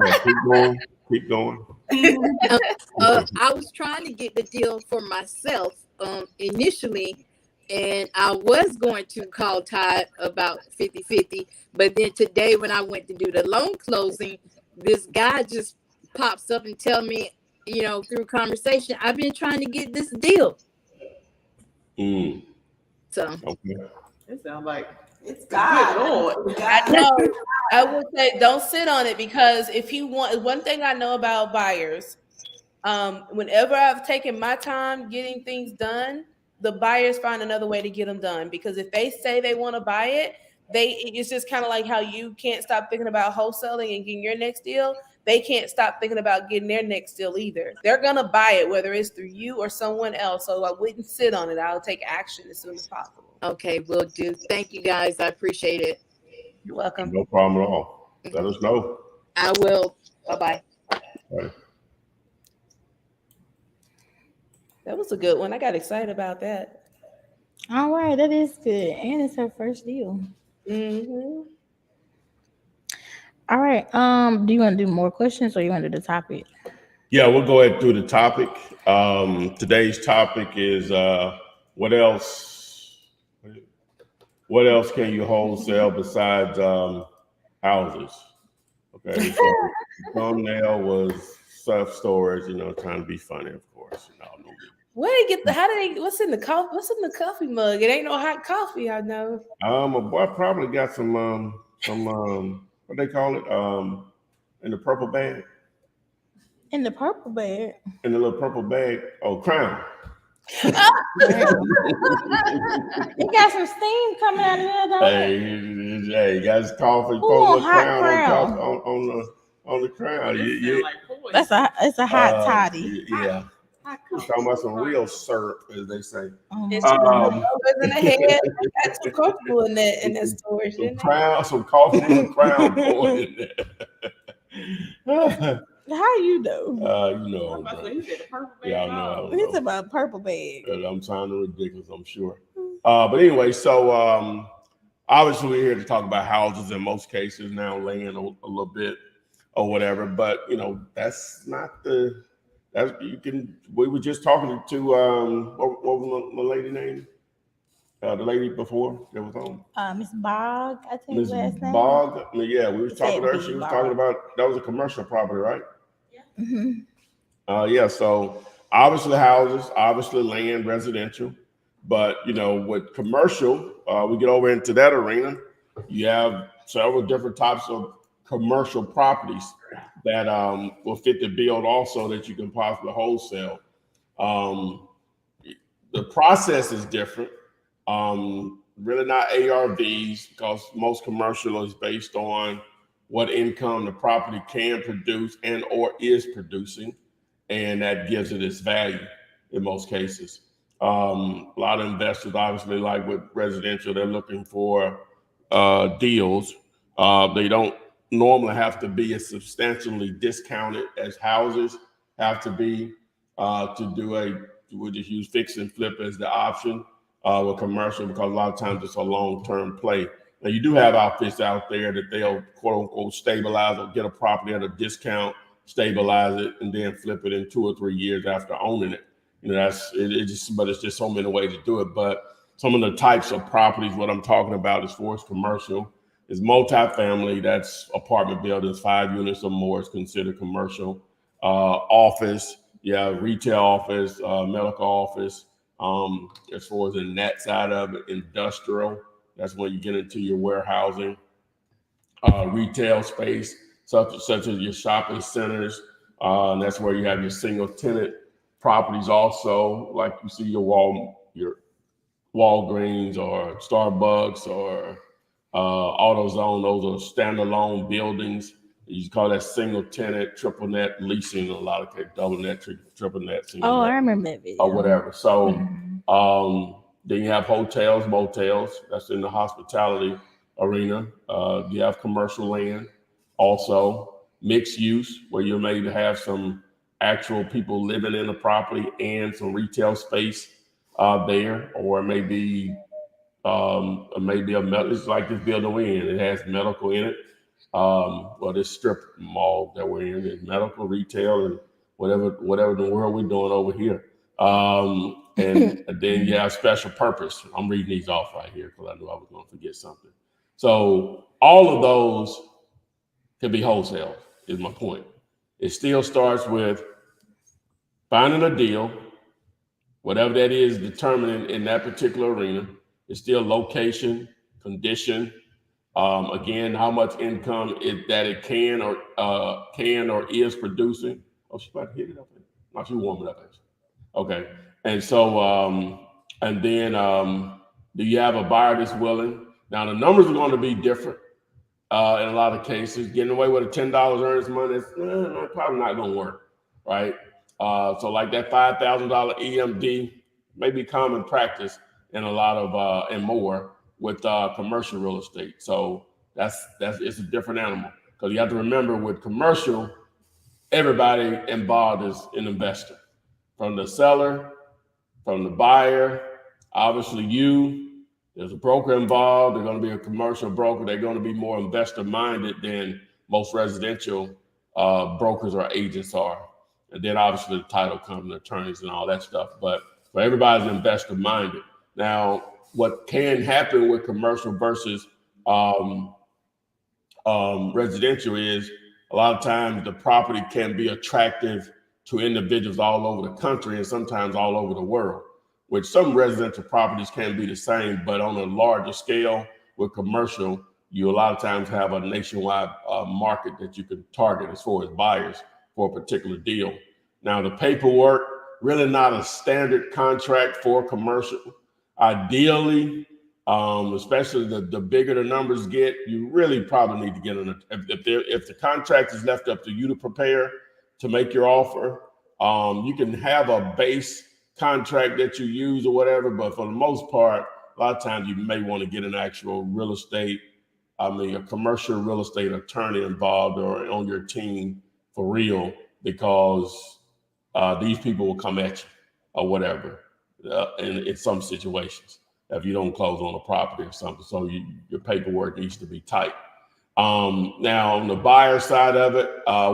Yeah, keep going. I was trying to get the deal for myself initially, and I was going to call Ty about 50-50, but then today when I went to do the loan closing, this guy just pops up and tell me, through conversation, I've been trying to get this deal. So okay. It sounds like it's God. Lord. I know. I would say don't sit on it, because one thing I know about buyers, whenever I've taken my time getting things done, the buyers find another way to get them done. Because if they say they want to buy it, it's just kind of like how you can't stop thinking about wholesaling and getting your next deal. They can't stop thinking about getting their next deal either. They're going to buy it, whether it's through you or someone else. So I wouldn't sit on it. I'll take action as soon as possible. Okay, will do. Thank you guys. I appreciate it. You're welcome. No problem at all. Let us know. I will. Bye-bye. Right. That was a good one. I got excited about that. All right, that is good. And it's her first deal. Mm-hmm. All right. Do you want to do more questions, or you want to do the topic? Yeah, we'll go ahead through the topic. Today's topic is what else can you wholesale besides houses? Okay, so the thumbnail was self-storage, trying to be funny, of course. What's in the coffee? What's in the coffee mug? It ain't no hot coffee, I know. A boy probably got some what they call it, in the purple bag. In the purple bag. In the little purple bag. Oh, Crown. It got some steam coming out of there, though. Hey, you got his coffee. Crown on the Crown. It's a hot toddy. Yeah. hot was talking about some real syrup, as they say. Oh my It's God. numbers in the head. I got too comfortable in that storage, Some didn't I? crown, some coffee with some crown poured in there. How you know? You know, I'm about to say, he said the purple bag. yeah, I know. I It's know. about purple bag. I'm sounding ridiculous, I'm sure. But anyway, so obviously we're here to talk about houses in most cases, now land a little bit or whatever. But you know, that's not the we were just talking to what was my lady name? The lady before that was on. Miss Bog, I think Miss last name. Bog. Yeah, we was It talking said to her. B, She was Bog. talking about that was a commercial property, right? Mm-hmm. Yeah, so obviously houses, obviously land, residential, but you know, with commercial, we get over into that arena. You have several different types of commercial properties that will fit the bill also that you can possibly wholesale. Um, the process is different. Really not ARVs because most commercial is based on what income the property can produce and or is producing, and that gives it its value in most cases. A lot of investors, obviously, like with residential, they're looking for deals. They don't normally have to be as substantially discounted as houses have to be to do we'll just use fix and flip as the option with commercial because a lot of times it's a long-term play. Now you do have outfits out there that they'll quote unquote stabilize or get a property at a discount, stabilize it, and then flip it in 2 or 3 years after owning it. You know, but it's just so many ways to do it. But some of the types of properties, what I'm talking about as far as commercial, is multifamily. That's apartment buildings, 5 units or more is considered commercial. Office, yeah, retail office, medical office. As far as in that side of it, industrial, that's when you get into your warehousing, retail space, such as your shopping centers. And that's where you have your single tenant properties also, like you see your Walgreens or Starbucks or AutoZone. Those are standalone buildings. You call that single tenant, triple net leasing, a lot of cases, double net, triple net, single net. I remember that video. Or whatever. So then you have hotels, motels. That's in the hospitality arena. You have commercial land, also mixed use, where you maybe have some actual people living in the property and some retail space there, or maybe it's like this building we're in. It has medical in it. Well, this strip mall that we're in is medical, retail, and whatever in the world we're doing over here. And then you have special purpose. I'm reading these off right here because I knew I was going to forget something. So all of those can be wholesale, is my point. It still starts with finding a deal, whatever that is determining in that particular arena. It's still location, condition, again, how much income that it can or is producing. Oh, she's about to hit it up there. No, she's warming up. Okay. And so, and then do you have a buyer that's willing? Now, the numbers are going to be different in a lot of cases. Getting away with a $10 earnest money is probably not going to work, right? So like that $5,000 EMD may be common practice in a lot of and more with commercial real estate. So it's a different animal because you have to remember with commercial, everybody involved is an investor, from the seller, from the buyer, obviously there's a broker involved. They're going to be a commercial broker. They're going to be more investor minded than most residential brokers or agents are. And then obviously the title company, attorneys and all that stuff. But everybody's investor minded. Now, what can happen with commercial versus residential is a lot of times the property can be attractive to individuals all over the country and sometimes all over the world, which some residential properties can be the same, but on a larger scale with commercial, you a lot of times have a nationwide market that you can target as far as buyers for a particular deal. Now, the paperwork, really not a standard contract for commercial. Ideally, especially the bigger the numbers get, you really probably need to get if the contract is left up to you to prepare to make your offer, You can have a base contract that you use or whatever, but for the most part, a lot of times you may want to get an actual a commercial real estate attorney involved or on your team for real, because these people will come at you or whatever in some situations if you don't close on a property or something. So your paperwork needs to be tight. Now on the buyer side of it,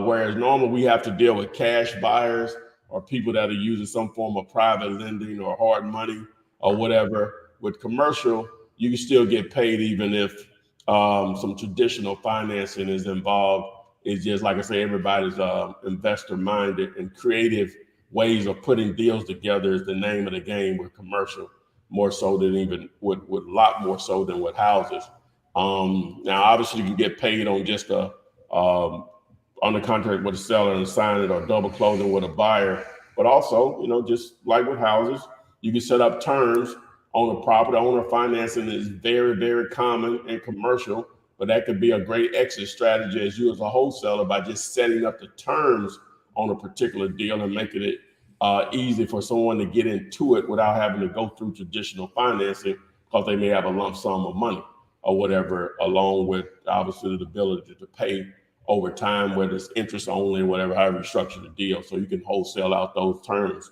whereas normally we have to deal with cash buyers or people that are using some form of private lending or hard money or whatever, with commercial, you can still get paid even if some traditional financing is involved. It's just like I say, everybody's investor minded, and creative ways of putting deals together is the name of the game with commercial, more so than even with a lot more so than with houses. Now, obviously, you can get paid on just a under contract with a seller and sign it, or double closing with a buyer. But also, just like with houses, you can set up terms on the property. Owner financing is very, very common in commercial, but that could be a great exit strategy as you as a wholesaler by just setting up the terms on a particular deal and making it easy for someone to get into it without having to go through traditional financing, because they may have a lump sum of money or whatever, along with obviously the ability to pay over time, whether it's interest only, whatever, however you structure the deal. So you can wholesale out those terms.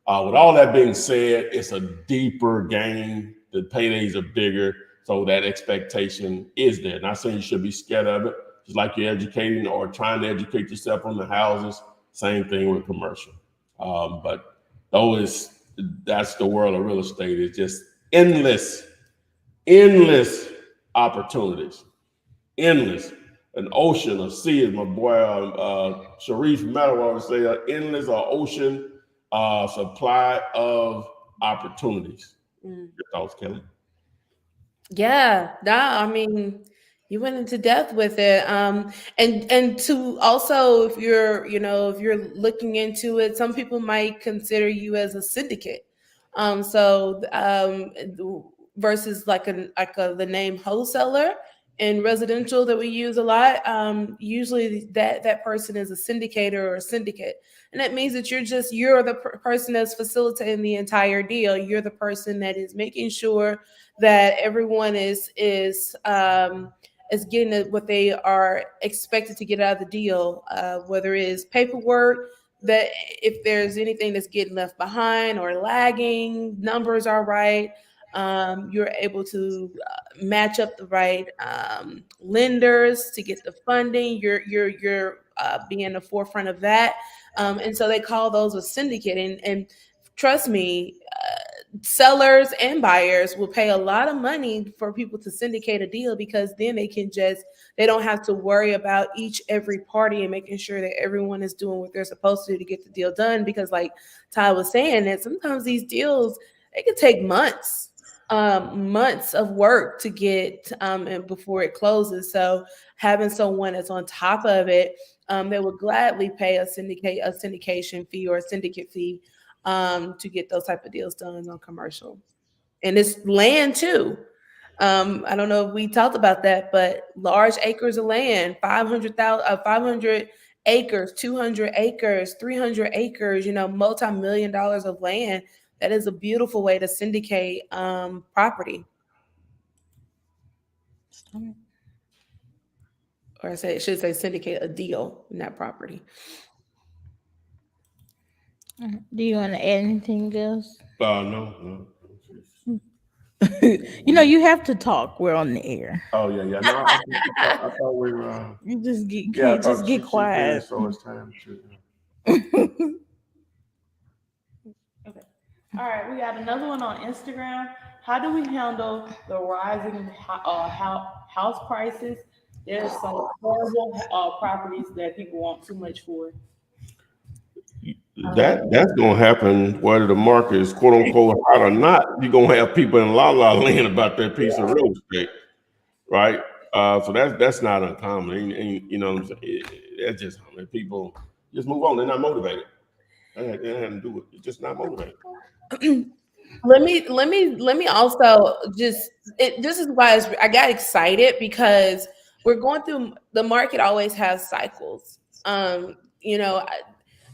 With all that being said, it's a deeper game. The paydays are bigger, so that expectation is there. Not saying you should be scared of it, just like you're educating or trying to educate yourself on the houses. Same thing with commercial. But that's the world of real estate. It's just endless opportunities, endless. An ocean, a sea, as my boy Sharif Meadow always say, an endless or ocean supply of opportunities. Your thoughts, Kelly? Yeah, I mean, you went into depth with it. And to also, if you're looking into it, some people might consider you as a syndicate. Versus the name wholesaler in residential that we use a lot, usually that person is a syndicator or a syndicate. And that means that you're the person that's facilitating the entire deal. You're the person that is making sure that everyone is getting what they are expected to get out of the deal, whether it is paperwork, that if there's anything that's getting left behind or lagging, numbers are right. You're able to match up the right lenders to get the funding. You're being the forefront of that, and so they call those a syndicate. And trust me, sellers and buyers will pay a lot of money for people to syndicate a deal, because then they don't have to worry about every party and making sure that everyone is doing what they're supposed to get the deal done. Because like Ty was saying, that sometimes these deals, it could take months of work to get and before it closes. So having someone that's on top of it, they would gladly pay a syndication fee or a syndicate fee to get those type of deals done on commercial. And it's land too. I don't know if we talked about that, but large acres of land, 500 acres, 200 acres, 300 acres, multi-million dollars of land. That is a beautiful way to syndicate property. Or I should say syndicate a deal, not property. Do you want to add anything else? No. You have to talk. We're on the air. Oh yeah. No, I thought we were. You can't just get quiet. So it's time to. Okay. All right, we got another one on Instagram. How do we handle the rising house prices? There's some horrible properties that people want too much for. That's gonna happen whether the market is quote unquote hot or not. You're gonna have people in la la land about that piece of real estate, right? So that's not uncommon. And that's just people just move on. They're not motivated. They have to do it. It's just not motivated. Let me also this is why I got excited, because we're going through, the market always has cycles.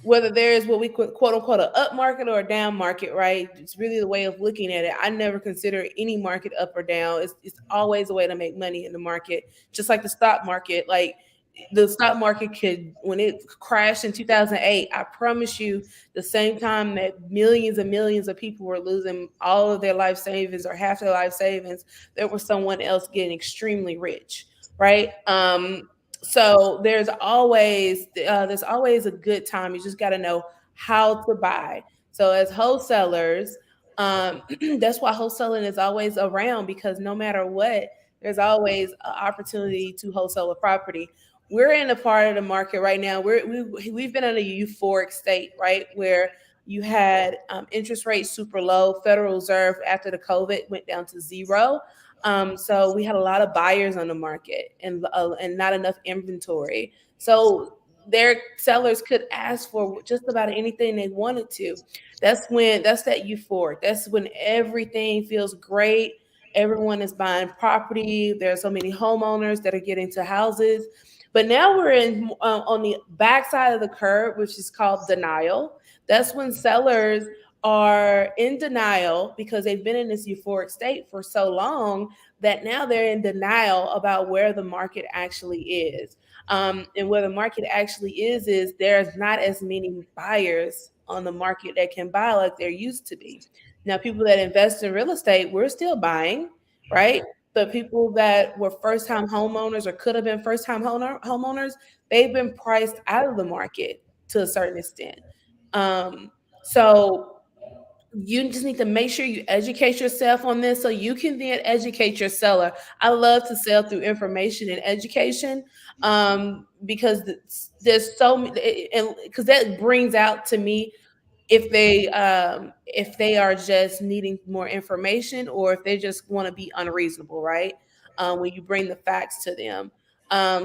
whether there is what we quote unquote an up market or a down market, right? It's really the way of looking at it. I never consider any market up or down. It's always a way to make money in the market, just like the stock market. Like the stock market could, when it crashed in 2008, I promise you, the same time that millions and millions of people were losing all of their life savings or half their life savings, there was someone else getting extremely rich, right? So there's always a good time. You just got to know how to buy. So as wholesalers, that's why wholesaling is always around, because no matter what, there's always an opportunity to wholesale a property. We're in a part of the market right now. We've been in a euphoric state, right, where you had interest rates super low. Federal Reserve after the COVID went down to zero. So we had a lot of buyers on the market and not enough inventory. So their sellers could ask for just about anything they wanted to. That's that euphoric. That's when everything feels great. Everyone is buying property. There are so many homeowners that are getting to houses. But now we're in on the backside of the curve, which is called denial. That's when sellers are in denial because they've been in this euphoric state for so long that now they're in denial about where the market actually is. And where the market actually is there's not as many buyers on the market that can buy like there used to be. Now, people that invest in real estate, we're still buying, right? The people that were first time homeowners or could have been first time homeowners, they've been priced out of the market to a certain extent. So you just need to make sure you educate yourself on this so you can then educate your seller. I love to sell through information and education, because there's so many, and because that brings out to me if they are just needing more information or if they just want to be unreasonable, right? When you bring the facts to them.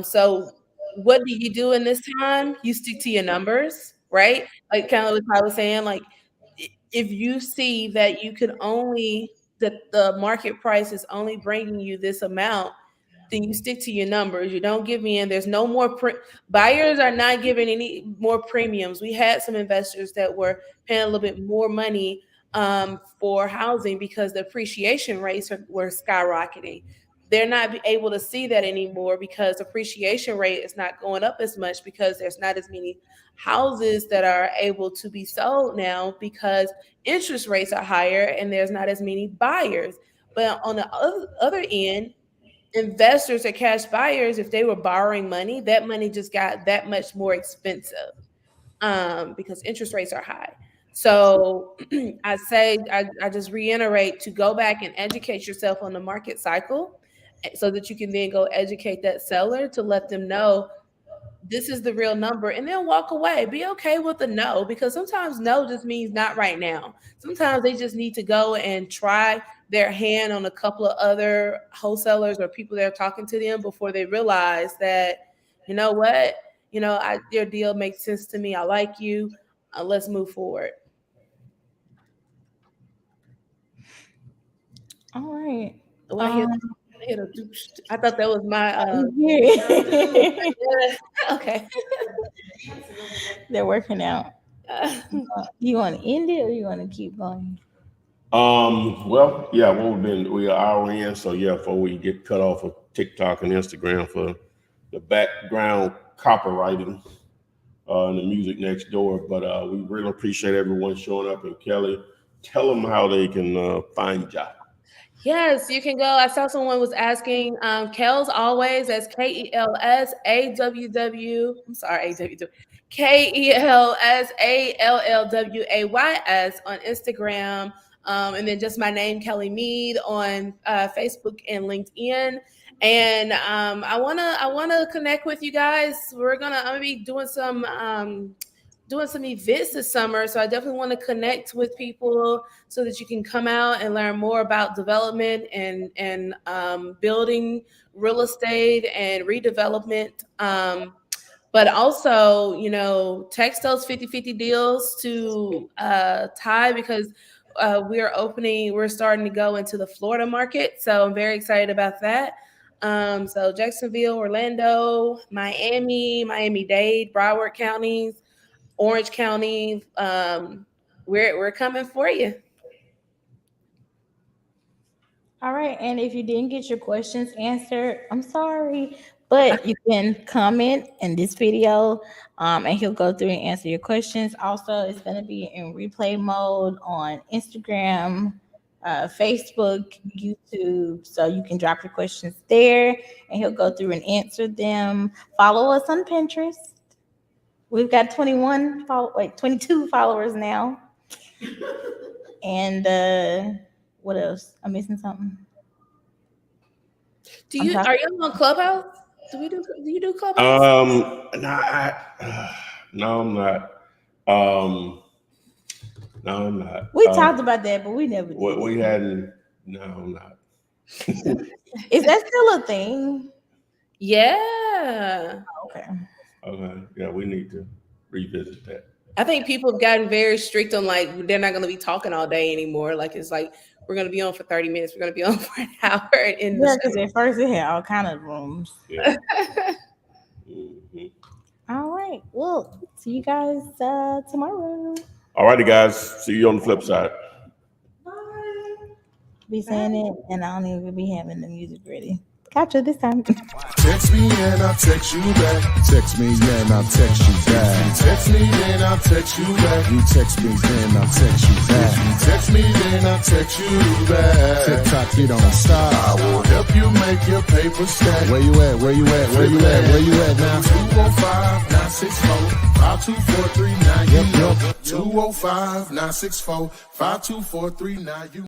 So what do you do in this time? You stick to your numbers, right? Like kind of like I was saying, like if you see that you can only that the market price is only bringing you this amount, then you stick to your numbers. You don't give in. There's no more buyers are not giving any more premiums. We had some investors that were paying a little bit more money for housing because the appreciation rates were skyrocketing. They're not able to see that anymore because appreciation rate is not going up as much because there's not as many houses that are able to be sold now because interest rates are higher and there's not as many buyers. But on the other end, investors or cash buyers, if they were borrowing money, that money just got that much more expensive because interest rates are high. So I just reiterate to go back and educate yourself on the market cycle so that you can then go educate that seller to let them know this is the real number, and then walk away. Be okay with the no, because sometimes no just means not right now. Sometimes they just need to go and try their hand on a couple of other wholesalers or people that are talking to them before they realize that, you know what, your deal makes sense to me. I like you. Let's move forward. All right. Oh, I thought that was my okay. They're working out. You want to end it or you want to keep going? Well, yeah, we are hour in, so yeah, before we get cut off of TikTok and Instagram for the background copywriting and the music next door. But we really appreciate everyone showing up. And Kelly, tell them how they can find you. Yes, you can go. I saw someone was asking. Kels always, that's KELSAWW. I'm sorry, AWW. KELSALLWAYS on Instagram. And then just my name, Kelly Mead, on Facebook and LinkedIn. And I wanna connect with you guys. I'm gonna be doing some events this summer. So I definitely want to connect with people so that you can come out and learn more about development and building real estate and redevelopment. But also, text those 50-50 deals to Ty because we're starting to go into the Florida market. So I'm very excited about that. So Jacksonville, Orlando, Miami-Dade, Broward counties, Orange County, we're coming for you. All right, and if you didn't get your questions answered, I'm sorry, but you can comment in this video, and he'll go through and answer your questions. Also, it's going to be in replay mode on Instagram, Facebook, YouTube, so you can drop your questions there, and he'll go through and answer them. Follow us on Pinterest. We've got 22 followers now, and what else? I'm missing something. Are you on Clubhouse? Do you do Clubhouse? No, I'm not. No, I'm not. We talked about that, but we never did. We hadn't. No, I'm not. Is that still a thing? Yeah. Okay. Yeah, we need to revisit that. I think people have gotten very strict on like they're not going to be talking all day anymore. Like it's like we're going to be on for 30 minutes. We're going to be on for an hour. Yeah, because at first it had all kind of rooms. Yeah. All right. Well, see you guys tomorrow. All righty, guys. See you on the flip side. Bye. Be saying it, and I don't even be having the music ready. Gotcha this time. Text me and I'll text you back. Text me and I'll text you back. Text me then I'll text you back. You text me then I'll text you back. You text me then I'll text you back. TikTok, you don't stop. I will help you make your paper stack. Where you at? Where you at? Where you at? Where you at now? 205-964-5243. Now you know. 205-964-5243. Now you